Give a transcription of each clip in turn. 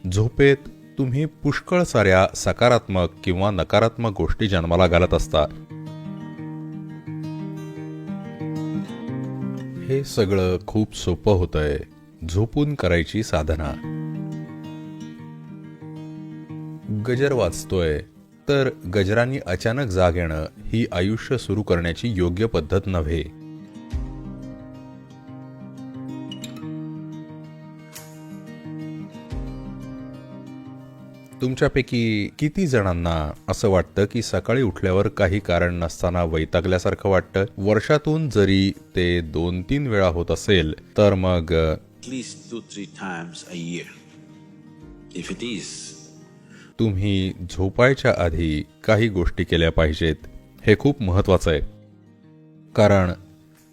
झोपेत तुम्ही पुष्कळ साऱ्या सकारात्मक किंवा नकारात्मक गोष्टी जन्माला घालत असता. हे सगळं खूप सोपं होतंय झोपून करायची साधना. गजर वाचतोय तर गजरांनी अचानक जाग येणं ही आयुष्य सुरू करण्याची योग्य पद्धत नव्हे. तुमच्यापैकी किती जणांना असं वाटतं की सकाळी उठल्यावर काही कारण नसताना वैतागल्यासारखं वाटतं? वर्षातून जरी ते 2-3 वेळा होत असेल तर मग at least 2-3 times a year. If it is, तुम्ही झोपायच्या आधी काही गोष्टी केल्या पाहिजेत. हे खूप महत्वाचं आहे, कारण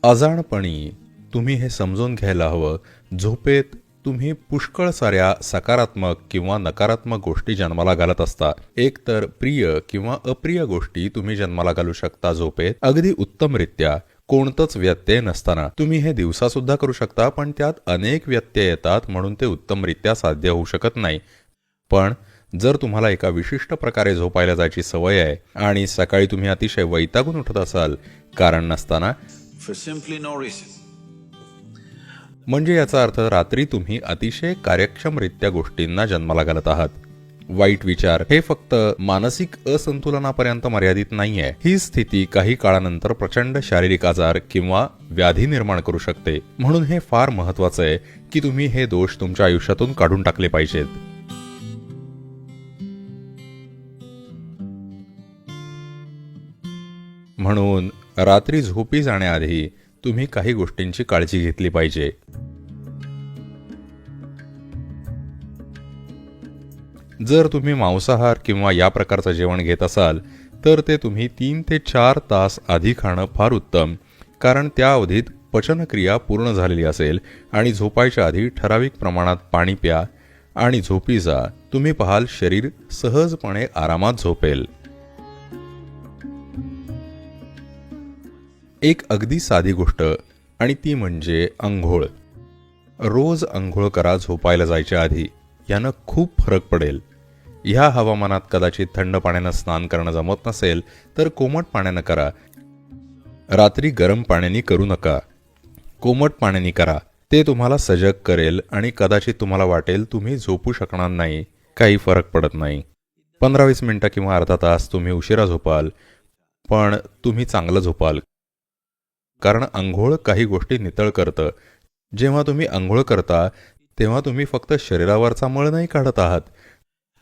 अजाणपणी तुम्ही हे समजून घ्यायला हवं, झोपेत तुम्ही पुष्कळ साऱ्या सकारात्मक किंवा नकारात्मक गोष्टी जन्माला घालत असता. एक तर प्रिय किंवा अप्रिय गोष्टी तुम्ही जन्माला घालू शकता झोपेत, अगदी उत्तमरित्या, कोणतंच व्यत्यय नसताना. तुम्ही हे दिवसा सुद्धा करू शकता, पण त्यात अनेक व्यत्यय येतात, म्हणून ते उत्तमरित्या साध्य होऊ शकत नाही. पण जर तुम्हाला एका विशिष्ट प्रकारे झोपायला जायची सवय आहे आणि सकाळी तुम्ही अतिशय वैतागून उठत असाल कारण नसताना, for simply no reason, म्हणजे याचा अर्थ रात्री तुम्ही अतिशय कार्यक्षमरित्या गोष्टींना जन्माला घालत आहात. वाईट विचार हे फक्त मानसिक असंतुलनापर्यंत मर्यादित नाहीये. ही स्थिती काही काळानंतर प्रचंड शारीरिक आजार किंवा व्याधी निर्माण करू शकते. म्हणून हे फार महत्वाचं आहे की तुम्ही हे दोष तुमच्या आयुष्यातून काढून टाकले पाहिजेत. म्हणून रात्री झोपी जाण्याआधी तुम्ही काही गोष्टींची काळजी घेतली पाहिजे. जर तुम्ही मांसाहार किंवा या प्रकारचं जेवण घेत असाल तर ते तुम्ही 3 ते 4 तास आधी खाणं फार उत्तम, कारण त्या अवधीत पचनक्रिया पूर्ण झालेली असेल आणि झोपायच्या आधी ठराविक प्रमाणात पाणी प्या आणि झोपी जा. तुम्ही पाहाल शरीर सहजपणे आरामात झोपेल. एक अगदी साधी गोष्ट आणि ती म्हणजे अंघोळ. रोज अंघोळ करा झोपायला जायच्या आधी. यानं खूप फरक पडेल. ह्या हवामानात कदाचित थंड पाण्यानं स्नान करणं जमत नसेल तर कोमट पाण्यानं करा. रात्री गरम पाण्याने करू नका, कोमट पाण्याने करा. ते तुम्हाला सजग करेल आणि कदाचित तुम्हाला वाटेल तुम्ही झोपू शकणार नाही. काही फरक पडत नाही. 15-20 मिनिटं किंवा अर्धा तास तुम्ही उशिरा झोपाल, पण तुम्ही चांगलं झोपाल, कारण अंघोळ काही गोष्टी नितळ करतं. जेव्हा तुम्ही अंघोळ करता तेव्हा तुम्ही फक्त शरीरावरचा मळ नाही काढत आहात.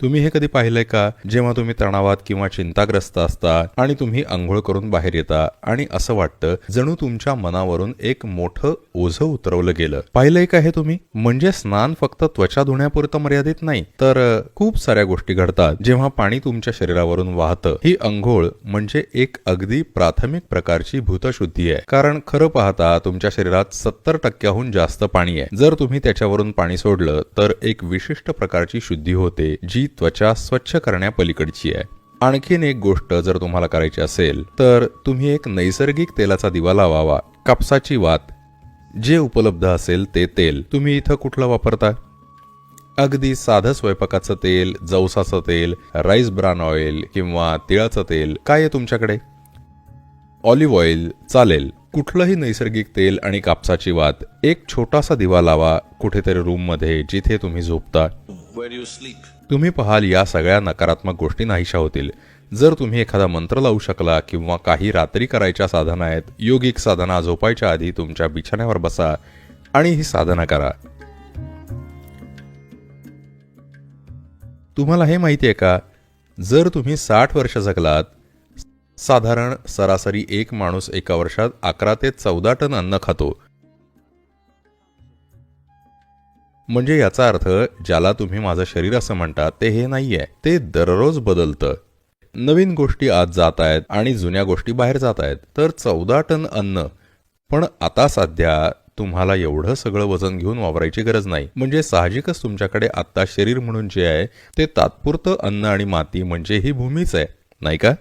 तुम्ही हे कधी पाहिलंय का, जेव्हा तुम्ही तणावात किंवा चिंताग्रस्त असता आणि तुम्ही अंघोळ करून बाहेर येता आणि असं वाटतं जणू तुमच्या मनावरून एक मोठं ओझं उतरवलं गेलं. पाहिलंय का हे तुम्ही? म्हणजे स्नान फक्त त्वचा धुण्यापुरतं मर्यादित नाही, तर खूप साऱ्या गोष्टी घडतात जेव्हा पाणी तुमच्या शरीरावरून वाहतं. ही अंघोळ म्हणजे एक अगदी प्राथमिक प्रकारची भूतशुद्धी आहे, कारण खरं पाहता तुमच्या शरीरात 70% जास्त पाणी आहे. जर तुम्ही त्याच्यावरून पाणी सोडलं तर एक विशिष्ट प्रकारची शुद्धी होते जी त्वचा स्वच्छ करण्यापलीकडची आहे. आणखीन एक गोष्ट जर तुम्हाला करायची असेल तर तुम्ही एक नैसर्गिक तेलाचा दिवा लावावा. कापसाची वात, जे उपलब्ध असेल ते तेल. तुम्ही इथं कुठलं वापरता? अगदी साधं स्वयंपाकाचं तेल, जवसाचं तेल, राईस ब्रान ऑइल किंवा तिळाचं तेल. काय आहे तुमच्याकडे? ऑलिव्ह ऑइल चालेल. कुठलंही नैसर्गिक तेल आणि कापसाची वात. एक छोटासा दिवा लावा कुठेतरी रूम मध्ये जिथे तुम्ही झोपता. where you sleep. तुम्ही पाहाल या सगळ्या नकारात्मक गोष्टी नाहीशा होतील. जर तुम्ही एखादा मंत्र लावू शकला किंवा काही रात्री करायच्या साधना आहेत, योगिक साधना, झोपायच्या आधी तुमच्या बिछाण्यावर बसा आणि ही साधना करा. तुम्हाला हे माहिती आहे का, जर तुम्ही 60 वर्ष जगलात, साधारण सरासरी एक माणूस एका वर्षात 11 ते 14 टन अन्न खातो. म्हणजे याचा अर्थ ज्याला तुम्ही माझं शरीर असं म्हणता ते हे नाहीये, ते दररोज बदलतं. नवीन गोष्टी आत जात आहेत आणि जुन्या गोष्टी बाहेर जात आहेत. तर 14 टन अन्न. पण आता सध्या तुम्हाला एवढं सगळं वजन घेऊन वावरायची गरज नाही. म्हणजे साहजिकच तुमच्याकडे आता शरीर म्हणून जे आहे ते तात्पुरतं अन्न आणि माती म्हणजे ही भूमीच आहे, नाही का?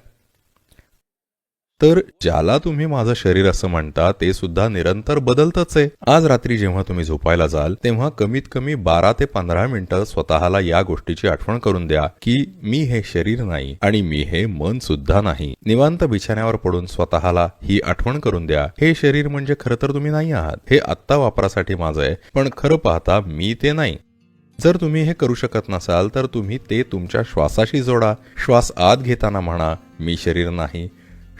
तर ज्याला तुम्ही माझं शरीर असं म्हणता ते सुद्धा निरंतर बदलतच आहे. आज रात्री जेव्हा तुम्ही झोपायला जाल तेव्हा कमीत कमी 12 ते 15 मिनिटं स्वतःला या गोष्टीची आठवण करून द्या की मी हे शरीर नाही आणि मी हे मन सुद्धा नाही. निवांत बिछाण्यावर पडून स्वतःला ही आठवण करून द्या, हे शरीर म्हणजे खरं तर तुम्ही नाही आहात. हे आत्ता वापरासाठी माझं आहे, पण खरं पाहता मी ते नाही. जर तुम्ही हे करू शकत नसाल तर तुम्ही ते तुमच्या श्वासाशी जोडा. श्वास आत घेताना म्हणा मी शरीर नाही,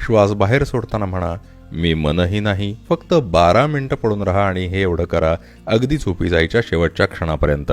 श्वास बाहेर सोडताना म्हणा मी मनही नाही. फक्त 12 मिनिटं पडून राहा आणि हे एवढं करा अगदी झोपी जायच्या शेवटच्या क्षणापर्यंत.